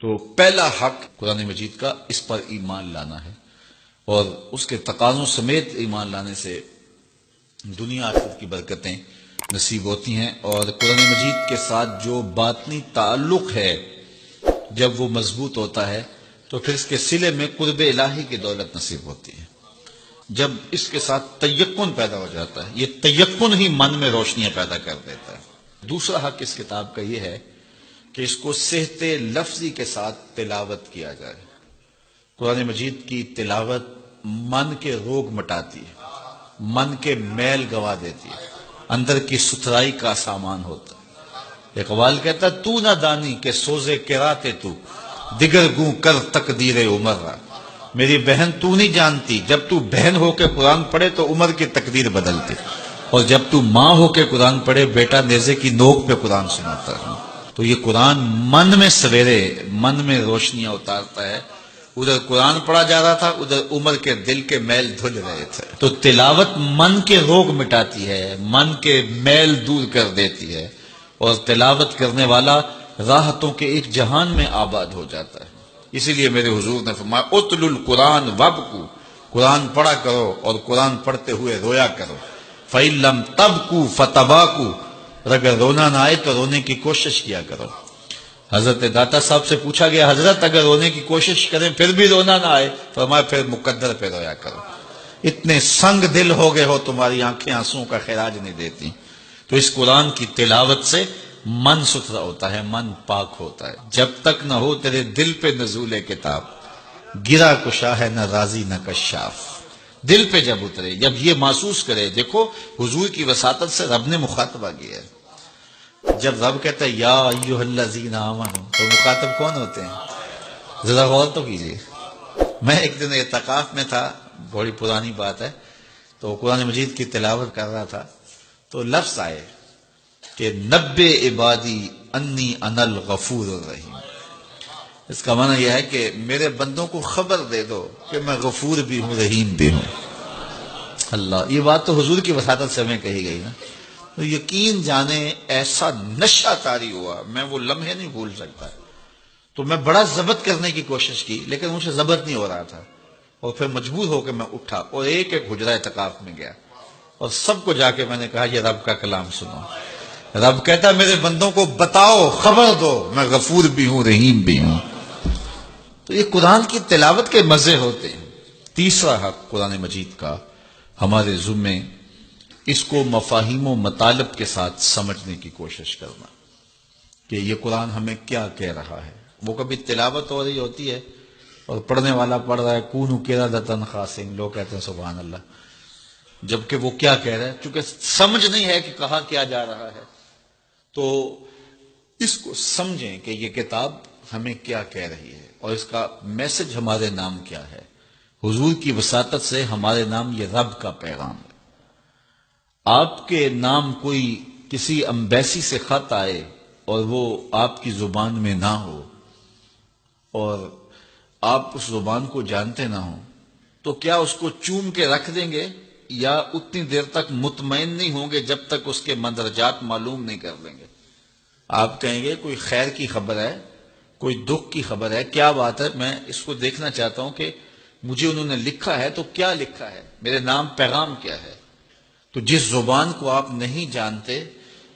تو پہلا حق قرآن مجید کا اس پر ایمان لانا ہے، اور اس کے تقاضوں سمیت ایمان لانے سے دنیا آخرت کی برکتیں نصیب ہوتی ہیں، اور قرآن مجید کے ساتھ جو باطنی تعلق ہے جب وہ مضبوط ہوتا ہے تو پھر اس کے صلے میں قرب الہی کی دولت نصیب ہوتی ہے۔ جب اس کے ساتھ تیقن پیدا ہو جاتا ہے، یہ تیقن ہی من میں روشنیاں پیدا کر دیتا ہے۔ دوسرا حق اس کتاب کا یہ ہے کہ اس کو صحت لفظی کے ساتھ تلاوت کیا جائے۔ قرآن مجید کی تلاوت من کے روگ مٹاتی ہے، من کے میل گوا دیتی ہے، اندر کی ستھرائی کا سامان ہوتا ہے۔ اقبال کہتا ہے تو نہ دانی کہ سوزے کراتے تو دیگر گوں کر تقدیر عمر را۔ میری بہن تو نہیں جانتی، جب تو بہن ہو کے قرآن پڑھے تو عمر کی تقدیر بدلتی، اور جب تو ماں ہو کے قرآن پڑھے بیٹا نیزے کی نوک پہ قرآن سناتا ہے۔ تو یہ قرآن من میں سویرے من میں روشنیاں اتارتا ہے۔ ادھر قرآن پڑھا جا رہا تھا، ادھر عمر کے دل کے میل دھل رہے تھے۔ تو تلاوت من کے روگ مٹاتی ہے، من کے میل دور کر دیتی ہے، اور تلاوت کرنے والا راحتوں کے ایک جہان میں آباد ہو جاتا ہے۔ اسی لیے میرے حضور نے فرمایا اتل القرآن وابکو، قرآن پڑھا کرو اور قرآن پڑھتے ہوئے رویا کرو۔ فَإِن لَمْ تَبْكُوا فَتَبَاكُوا، اور اگر رونا نہ آئے تو رونے کی کوشش کیا کرو۔ حضرت داتا صاحب سے پوچھا گیا حضرت اگر رونے کی کوشش کریں پھر بھی رونا نہ آئے، فرمایا پھر مقدر پہ رویا کرو۔ اتنے سنگ دل ہو گئے ہو تمہاری آنکھیں آنسوں کا خراج نہیں دیتی۔ تو اس قرآن کی تلاوت سے من ستھرا ہوتا ہے، من پاک ہوتا ہے۔ جب تک نہ ہو تیرے دل پہ نزول کتاب، گرا کشا ہے نہ راضی نہ کشاف۔ دل پہ جب اترے، جب یہ محسوس کرے، دیکھو حضور کی وساطت سے رب نے مخاطبہ کیا ہے۔ جب رب کہتا ہے یا ایھا الذین آمنوا، تو مخاطب کون ہوتے ہیں؟ ذرا غور تو کیجیے۔ میں ایک دن اعتکاف میں تھا، بڑی پرانی بات ہے، تو قرآن مجید کی تلاوت کر رہا تھا، تو لفظ آئے کہ نبّئ عبادی انی انا الغفور الرحیم۔ اس کا معنی یہ ہے کہ میرے بندوں کو خبر دے دو کہ میں غفور بھی ہوں رحیم بھی ہوں۔ اللہ، یہ بات تو حضور کی وساطت سے ہمیں کہی گئی نا، تو یقین جانے ایسا نشہ طاری ہوا، میں وہ لمحے نہیں بھول سکتا۔ تو میں بڑا ضبط کرنے کی کوشش کی لیکن مجھے ضبط نہیں ہو رہا تھا، اور پھر مجبور ہو کے میں اٹھا اور ایک ایک حجرہ اعتکاف میں گیا اور سب کو جا کے میں نے کہا یہ رب کا کلام سنو۔ رب کہتا ہے میرے بندوں کو بتاؤ، خبر دو، میں غفور بھی ہوں رحیم بھی ہوں۔ تو یہ قرآن کی تلاوت کے مزے ہوتے ہیں۔ تیسرا حق قرآن مجید کا ہمارے ذمے، اس کو مفاہیم و مطالب کے ساتھ سمجھنے کی کوشش کرنا کہ یہ قرآن ہمیں کیا کہہ رہا ہے۔ وہ کبھی تلاوت ہو رہی ہوتی ہے اور پڑھنے والا پڑھ رہا ہے کونوا قردۃ خاسئین، لوگ کہتے ہیں سبحان اللہ، جبکہ وہ کیا کہہ رہا ہے، چونکہ سمجھ نہیں ہے کہ کہا کیا جا رہا ہے۔ تو اس کو سمجھیں کہ یہ کتاب ہمیں کیا کہہ رہی ہے اور اس کا میسج ہمارے نام کیا ہے۔ حضور کی وساطت سے ہمارے نام یہ رب کا پیغام ہے۔ آپ کے نام کوئی کسی امبیسی سے خط آئے اور وہ آپ کی زبان میں نہ ہو اور آپ اس زبان کو جانتے نہ ہوں، تو کیا اس کو چوم کے رکھ دیں گے یا اتنی دیر تک مطمئن نہیں ہوں گے جب تک اس کے مندرجات معلوم نہیں کر لیں گے؟ آپ کہیں گے کوئی خیر کی خبر ہے، کوئی دکھ کی خبر ہے، کیا بات ہے، میں اس کو دیکھنا چاہتا ہوں کہ مجھے انہوں نے لکھا ہے تو کیا لکھا ہے، میرے نام پیغام کیا ہے۔ تو جس زبان کو آپ نہیں جانتے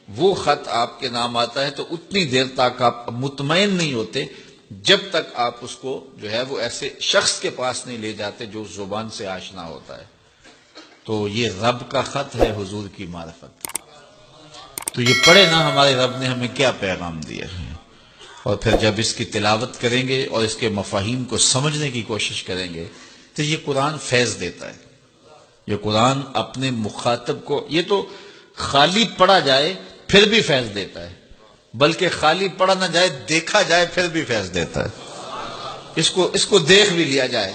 وہ خط آپ کے نام آتا ہے تو اتنی دیر تک آپ مطمئن نہیں ہوتے جب تک آپ اس کو جو ہے وہ ایسے شخص کے پاس نہیں لے جاتے جو اس زبان سے آشنا ہوتا ہے۔ تو یہ رب کا خط ہے، حضور کی معرفت۔ تو یہ پڑھے نا ہمارے رب نے ہمیں کیا پیغام دیا ہے، اور پھر جب اس کی تلاوت کریں گے اور اس کے مفاہیم کو سمجھنے کی کوشش کریں گے تو یہ قرآن فیض دیتا ہے۔ یہ قرآن اپنے مخاطب کو، یہ تو خالی پڑھا جائے پھر بھی فیض دیتا ہے، بلکہ خالی پڑھا نہ جائے دیکھا جائے پھر بھی فیض دیتا ہے۔ اس کو دیکھ بھی لیا جائے،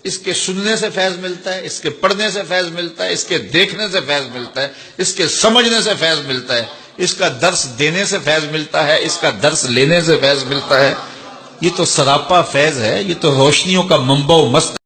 اس کے سننے سے فیض ملتا ہے، اس کے پڑھنے سے فیض ملتا ہے، اس کے دیکھنے سے فیض ملتا ہے، اس کے سمجھنے سے فیض ملتا ہے، اس کا درس دینے سے فیض ملتا ہے، اس کا درس لینے سے فیض ملتا ہے۔ یہ تو سراپا فیض ہے، یہ تو روشنیوں کا منبع و مصدر